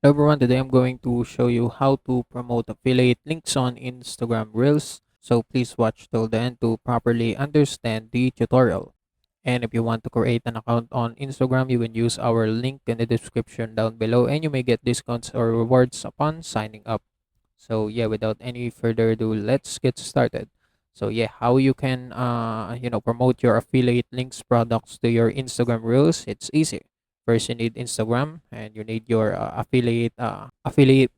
Hello everyone, today I'm going to show you how to promote affiliate links on Instagram Reels. So please watch till the end to properly understand the tutorial. And if you want to create an account on Instagram, you can use our link in the description down below and you may get discounts or rewards upon signing up. So yeah, without any further ado, let's get started. So yeah, how you can promote your affiliate links products to your Instagram Reels? It's easy. First, you need Instagram, and you need your affiliate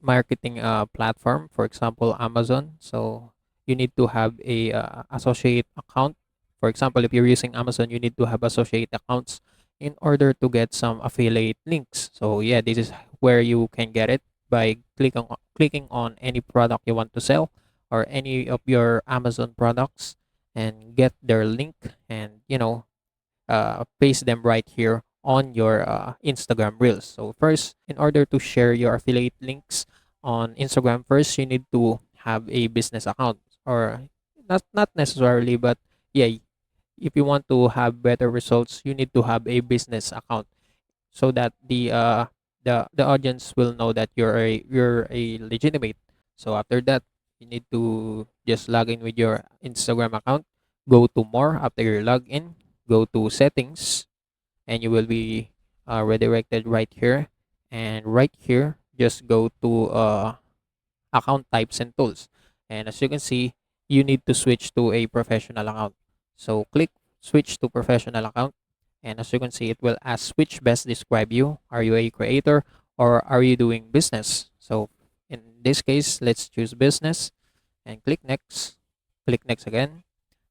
marketing platform. For example, Amazon. So you need to have a associate account. For example, if you're using Amazon, you need to have associate accounts in order to get some affiliate links. So yeah, this is where you can get it by clicking on any product you want to sell or any of your Amazon products and get their link and paste them right here on your Instagram Reels. So first, in order to share your affiliate links on Instagram, first you need to have a business account, or not necessarily, but yeah, if you want to have better results, you need to have a business account so that the audience will know that you're a legitimate. So after that, you need to just log in with your Instagram account. Go to more after you log in. Go to settings, and you will be redirected right here. And right here, just go to account types and tools. And as you can see, you need to switch to a professional account. So click switch to professional account. And as you can see, it will ask which best describe you. Are you a creator or are you doing business? So in this case, let's choose business and click next. Click next again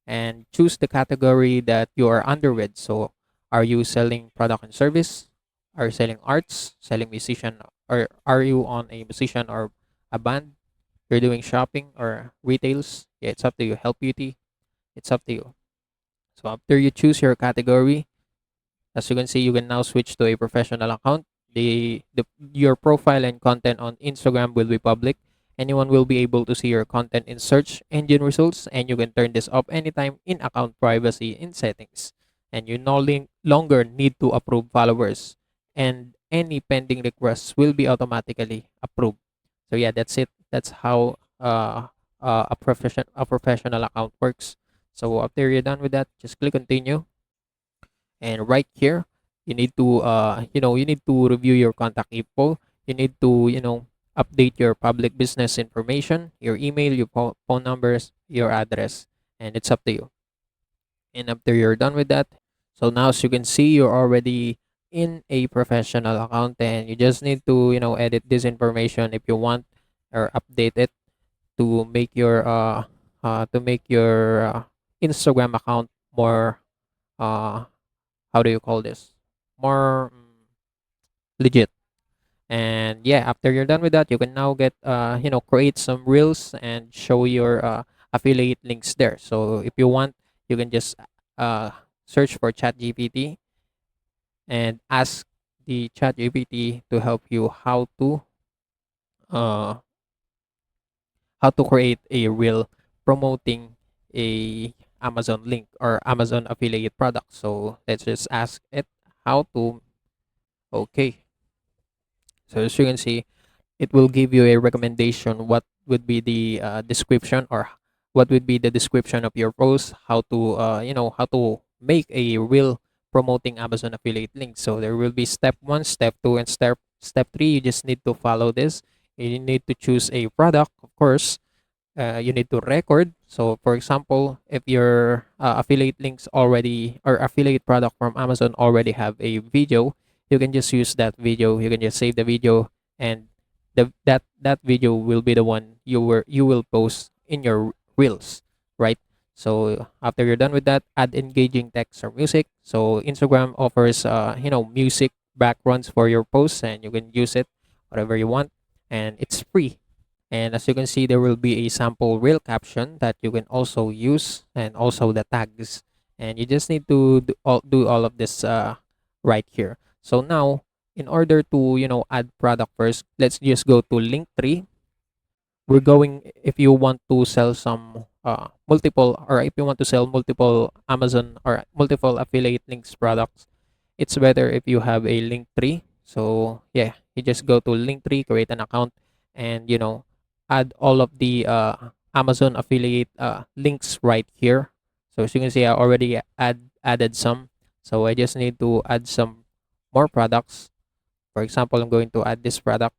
and choose the category that you are under with. So are you selling product and service? Are you selling arts, selling musician, or are you on a musician or a band? You're doing shopping or retails? Yeah, it's up to you. Health beauty, it's up to you. So after you choose your category, as you can see, you can now switch to a professional account. The your profile and content on Instagram will be public. Anyone will be able to see your content in search engine results, and you can turn this off anytime in account privacy in settings. And you longer need to approve followers, and any pending requests will be automatically approved. So yeah, that's it. That's how a professional account works. So after you're done with that, just click continue, and right here you need to you need to review your contact info. You need to update your public business information, your email, your phone numbers, your address, and it's up to you. And after you're done with that, so now as you can see, you're already in a professional account, and you just need to edit this information if you want, or update it to make your Instagram account more uh how do you call this, more legit. And yeah, after you're done with that, you can now get create some reels and show your affiliate links there. So if you want, you can just uh search for chat gpt and ask the chat gpt to help you uh how to create a reel promoting a Amazon link or Amazon affiliate product. So let's just ask it how to. Okay, so as you can see, it will give you a recommendation what would be the description, or what would be the description of your post, how to how to make a real promoting Amazon affiliate link. So there will be step 1, step 2, and step 3. You just need to follow this. You need to choose a product, of course. You need to record. So for example, if your affiliate links already, or affiliate product from Amazon already have a video, you can just use that video. You can just save the video, and that video will be the one you will post in your reels, right? So after you're done with that, add engaging text or music. So Instagram offers music backgrounds for your posts, and you can use it whatever you want, and it's free. And as you can see, there will be a sample reel caption that you can also use, and also the tags. And you just need to do all of this right here. So now, in order to add product first, let's just go to link 3. We're going, if you want to sell some multiple, or if you want to sell multiple Amazon or multiple affiliate links products, it's better if you have a link 3. So yeah, you just go to Linktree, create an account, and add all of the Amazon affiliate links right here. So as you can see, I already added some. So I just need to add some more products. For example, I'm going to add this product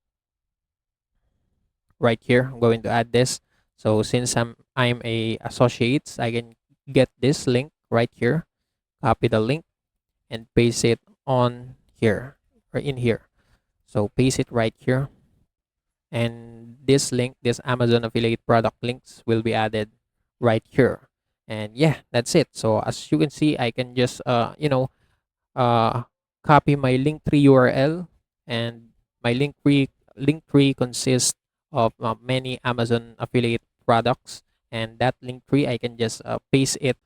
right here. I'm going to add this. So since I'm a associate, I can get this link right here, copy the link and paste it on here or in here. So paste it right here, and this link, this Amazon affiliate product links will be added right here. And yeah, that's it. So as you can see, I can just uh copy my Linktree URL, and my Linktree consists of many Amazon affiliate products, and that Linktree I can just paste it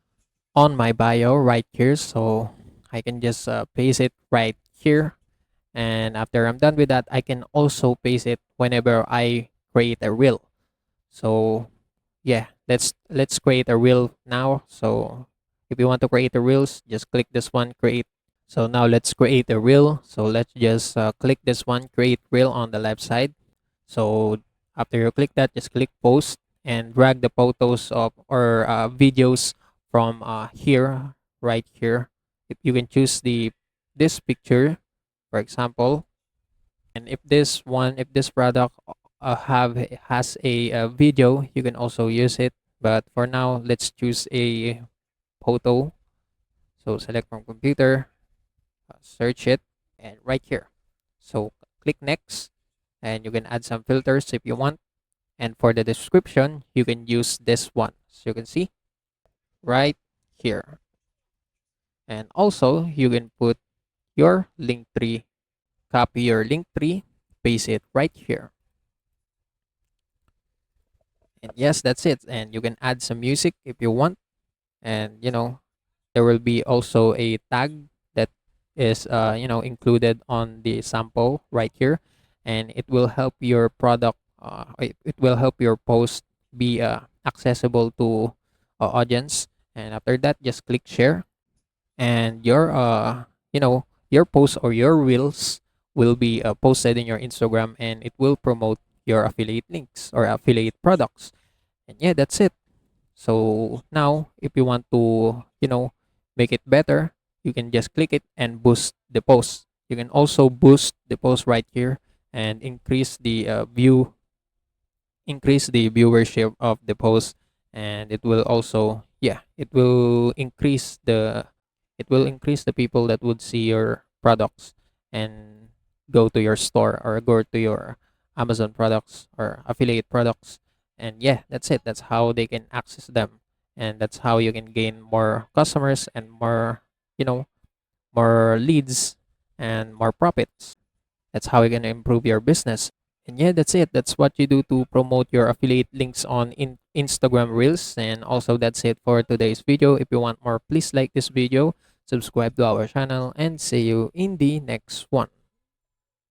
on my bio right here. So I can just paste it right here, and after I'm done with that, I can also paste it whenever I create a reel. So yeah, let's create a reel now. So if you want to create a reels, just click this one, create. So now let's create a reel. So let's just click this one, create reel on the left side. So after you click that, just click post and drag the photos of or videos from here, right here. If you can choose this picture, for example, and if this product have has a video, you can also use it. But for now, let's choose a photo. So select from computer, search it, and right here. So click next, and you can add some filters if you want. And for the description, you can use this one. So you can see right here. And also, you can put your link tree, copy your link tree, paste it right here. And yes, that's it. And you can add some music if you want. And there will be also a tag that is included on the sample right here, and it will help your product. It will help your post be accessible to audience. And after that, just click share, and your post or your reels will be posted in your Instagram, and it will promote your affiliate links or affiliate products. And yeah, that's it. So now, if you want to, make it better, you can just click it and boost the post. You can also boost the post right here and increase the viewership of the post, and it will also, yeah, it will increase the people that would see your products and go to your store or go to your Amazon products or affiliate products. And yeah, that's it. That's how they can access them, and that's how you can gain more customers and you know more leads and more profits. That's how you can improve your business. And yeah, that's it. That's what you do to promote your affiliate links on Instagram Reels. And also, that's it for today's video. If you want more, please like this video, subscribe to our channel, and see you in the next one.